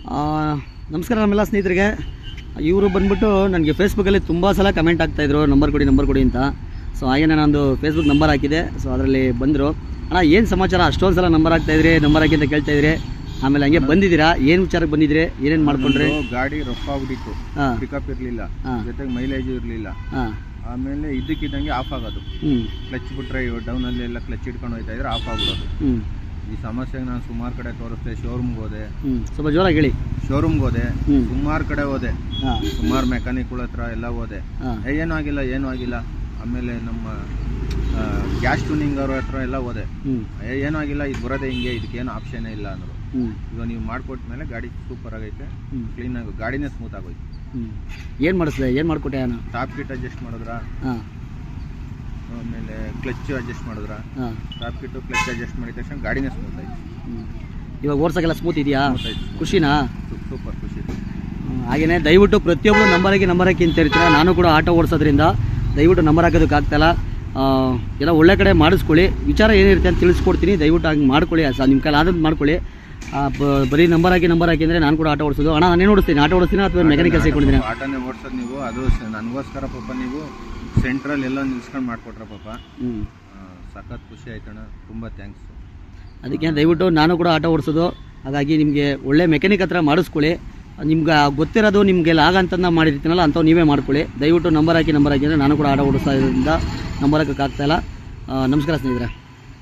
ನಮಸ್ಕಾರ ನಮ್ಮೆಲ್ಲ ಸ್ನೇಹಿತರಿಗೆ. ಇವರು ಬಂದ್ಬಿಟ್ಟು ನನಗೆ ಫೇಸ್ಬುಕ್ಕಲ್ಲಿ ತುಂಬ ಸಲ ಕಮೆಂಟ್ ಆಗ್ತಾಯಿದ್ರು, ನಂಬರ್ ಕೊಡಿ ಅಂತ. ಸೊ ಹಾಗೆ ನಾನೊಂದು ಫೇಸ್ಬುಕ್ ನಂಬರ್ ಹಾಕಿದೆ. ಸೊ ಅದರಲ್ಲಿ ಬಂದರು, ಅಣ್ಣ ಏನು ಸಮಾಚಾರ, ಅಷ್ಟೊಂದು ಸಲ ನಂಬರ್ ಹಾಕ್ತಾಯಿದ್ರಿ, ನಂಬರ್ ಹಾಕಿ ಅಂತ ಕೇಳ್ತಾಯಿದ್ರಿ, ಆಮೇಲೆ ಹಂಗೆ ಬಂದಿದ್ದೀರಾ, ಏನು ವಿಚಾರಕ್ಕೆ ಬಂದಿದ್ರಿ, ಏನೇನು ಮಾಡ್ಕೊಂಡ್ರಿ? ಗಾಡಿ ರಫ್ ಆಗ್ಬಿಟ್ಟಿತ್ತು, ಪಿಕಪ್ ಇರಲಿಲ್ಲ, ಜೊತೆಗೆ ಮೈಲೇಜು ಇರಲಿಲ್ಲ. ಆಮೇಲೆ ಇದ್ದಕ್ಕಿದ್ದಂಗೆ ಆಫ್ ಆಗೋದು, ಕ್ಲಚ್ ಬಿಟ್ರೆ ಡೌನಲ್ಲಿ ಎಲ್ಲ ಕ್ಲಚ್ ಇಟ್ಕೊಂಡು ಹೋಗ್ತಾ ಇದ್ರೆ ಆಫ್ ಆಗ್ಬಿಡೋದು. ಈ ಸಮಸ್ಯೆಗೆ ನಾನು ಸುಮಾರು ಕಡೆ ತೋರಿಸ್ದೆ, ಶೋರೂಮ್ಗೆ ಹೋದೆ, ಸ್ವಲ್ಪ ಜೋರಾಗಿ ಹೇಳಿ. ಶೋರೂಮ್ಗೆ ಹೋದೆ, ಸುಮಾರು ಕಡೆ ಹೋದೆ, ಸುಮಾರು ಮೆಕ್ಯಾನಿಕ್ಗಳ ಹತ್ರ ಎಲ್ಲ ಹೋದೆ, ಏನೂ ಆಗಿಲ್ಲ. ಆಮೇಲೆ ನಮ್ಮ ಗ್ಯಾಸ್ ಟ್ಯೂನಿಂಗ್ ಅವ್ರ ಹತ್ರ ಎಲ್ಲ ಹೋದೆ, ಏನೂ ಆಗಿಲ್ಲ, ಇದು ಬರೋದೇ ಹಿಂಗೆ, ಇದಕ್ಕೇನು ಆಪ್ಷನ್ನೇ ಇಲ್ಲ ಅಂದರು. ಇವಾಗ ನೀವು ಮಾಡಿಕೊಟ್ಮೇಲೆ ಗಾಡಿ ಸೂಪರ್ ಆಗೈತೆ, ಕ್ಲೀನಾಗಿ ಗಾಡಿನೇ ಸ್ಮೂತ್ ಆಗೋಯ್ತು. ಏನು ಮಾಡಿಸ್ದೆ, ಏನು ಮಾಡಿಕೊಟ್ಟೆ? ಟಾಪ್ ಕಿಟ್ ಅಡ್ಜಸ್ಟ್ ಮಾಡಿದ್ರ, ಆಮೇಲೆ ಕ್ಲಚ್ ಅಡ್ಜಸ್ಟ್ ಮಾಡಿದ್ರ, ಟಾಪ್ ಕಿಟ್ಟು ಕ್ಲಚ್ ಅಡ್ಜಸ್ಟ್ ಮಾಡಿದ ತಕ್ಷಣ ಗಾಡಿನೇ ಸ್ಮೂತ್ ಆಯ್ತು. ಇವಾಗ ಓಡ್ಸೋಕ್ಕೆಲ್ಲ ಸ್ಮೂತ್ ಇದೆಯಾ? ಖುಷಿನಾ? ಸೂಪರ್ ಖುಷಿ. ಹಾಗೆಯೇ ದಯವಿಟ್ಟು ಪ್ರತಿಯೊಬ್ಬರು ನಂಬರ್ ಹಾಕಿ ಅಂತ ಇರ್ತೀರ. ನಾನು ಕೂಡ ಆಟೋ ಓಡಿಸೋದ್ರಿಂದ ದಯವಿಟ್ಟು ನಂಬರ್ ಹಾಕೋದಕ್ಕಾಗ್ತಾಯಿಲ್ಲ. ಎಲ್ಲ ಒಳ್ಳೆ ಕಡೆ ಮಾಡಿಸ್ಕೊಳ್ಳಿ, ವಿಚಾರ ಏನಿರುತ್ತೆ ಅಂತ ತಿಳಿಸ್ಕೊಡ್ತೀನಿ, ದಯವಿಟ್ಟು ಹಂಗೆ ಮಾಡ್ಕೊಳ್ಳಿ. ನಿಮ್ಮ ಕೈಲಿ ಆದದ್ದು ಮಾಡ್ಕೊಳ್ಳಿ. ಬರೀ ನಂಬರ್ ಹಾಕಿ ಅಂದರೆ ನಾನು ಕೂಡ ಆಟೋ ಓಡಿಸೋದು. ಅಣ್ಣ ನಾನೇನು ಓಡಿಸ್ತೀನಿ, ಆಟೋ ಓಡಿಸ್ತೀನಿ ಅಥವಾ ಮೆಕ್ಯಾನಿಕ್ ಕೆಲಸ ಕೊಡ್ತೀನಿ? ಆಟೋನೇ ಓಡಿಸೋದು ನೀವು. ಅದು ನನಗೋಸ್ಕರ ಪಾಪ ನೀವು ಸೆಂಟ್ರಲ್ಲಿ ಎಲ್ಲ ನಿಲ್ಸ್ಕೊಂಡು ಮಾಡಿಕೊಟ್ರ ಪಾಪ. ಸಖತ್ ಖುಷಿ ಆಯ್ತಣ್ಣ, ತುಂಬ ಥ್ಯಾಂಕ್ಸು. ಅದಕ್ಕೆ ದಯವಿಟ್ಟು ನಾನು ಕೂಡ ಆಟೋ ಓಡಿಸೋದು, ಹಾಗಾಗಿ ನಿಮಗೆ ಒಳ್ಳೆ ಮೆಕ್ಯಾನಿಕ್ ಹತ್ರ ಮಾಡಿಸ್ಕೊಳ್ಳಿ. ನಿಮ್ಗೆ ಗೊತ್ತಿರೋದು ನಿಮಗೆಲ್ಲ ಆಗಂತಂದು ಮಾಡಿರ್ತೀನಲ್ಲ ಅಂಥವು ನೀವೇ ಮಾಡ್ಕೊಳ್ಳಿ. ದಯವಿಟ್ಟು ನಂಬರ್ ಹಾಕಿ ಅಂದರೆ ನಾನು ಕೂಡ ಆಟೋ ಓಡಿಸೋದ್ರಿಂದ ನಂಬರ್ ಹಾಕೋಕ್ಕಾಗ್ತಾಯಿಲ್ಲ. ನಮಸ್ಕಾರ ಸ್ನೇಹಿತರೆ.